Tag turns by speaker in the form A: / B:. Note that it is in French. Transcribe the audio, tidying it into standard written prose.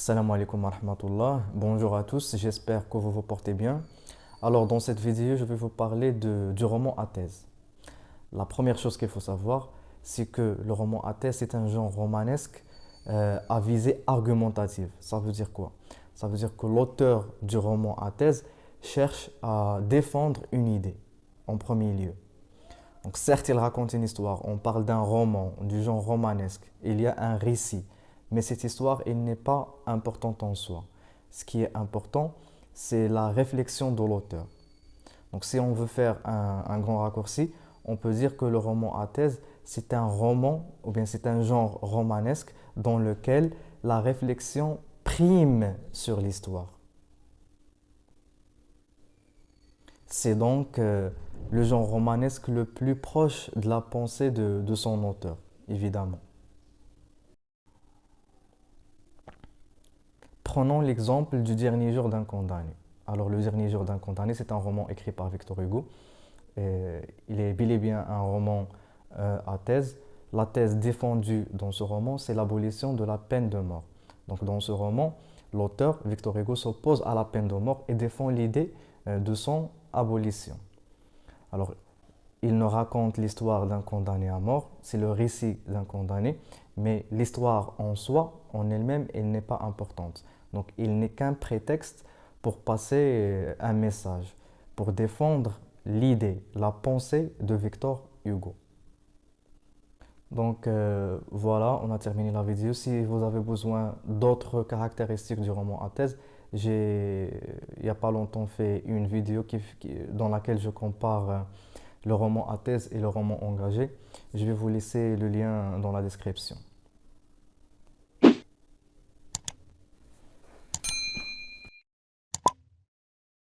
A: Salam alaikum wa rahmatullah. Bonjour à tous, j'espère que vous vous portez bien. Alors, dans cette vidéo, je vais vous parler du roman à thèse. La première chose qu'il faut savoir, c'est que le roman à thèse est un genre romanesque à visée argumentative. Ça veut dire quoi? Ça veut dire que l'auteur du roman à thèse cherche à défendre une idée en premier lieu. Donc, certes, il raconte une histoire. On parle d'un roman, du genre romanesque. Il y a un récit. Mais cette histoire, elle n'est pas importante en soi. Ce qui est important, c'est la réflexion de l'auteur. Donc, si on veut faire un grand raccourci, on peut dire que le roman à thèse, c'est un roman, ou bien c'est un genre romanesque dans lequel la réflexion prime sur l'histoire. C'est donc le genre romanesque le plus proche de la pensée de son auteur, évidemment. Prenons l'exemple du Dernier jour d'un condamné. Alors, Le Dernier jour d'un condamné, c'est un roman écrit par Victor Hugo. Et il est bel et bien un roman à thèse. La thèse défendue dans ce roman, c'est l'abolition de la peine de mort. Donc, dans ce roman, l'auteur, Victor Hugo, s'oppose à la peine de mort et défend l'idée de son abolition. Alors, il nous raconte l'histoire d'un condamné à mort, c'est le récit d'un condamné, mais l'histoire en soi, en elle-même, elle n'est pas importante. Donc il n'est qu'un prétexte pour passer un message, pour défendre l'idée, la pensée de Victor Hugo. Donc voilà, on a terminé la vidéo. Si vous avez besoin d'autres caractéristiques du roman à thèse, j'ai il n'y a pas longtemps fait une vidéo dans laquelle je compare le roman à thèse et le roman engagé. Je vais vous laisser le lien dans la description.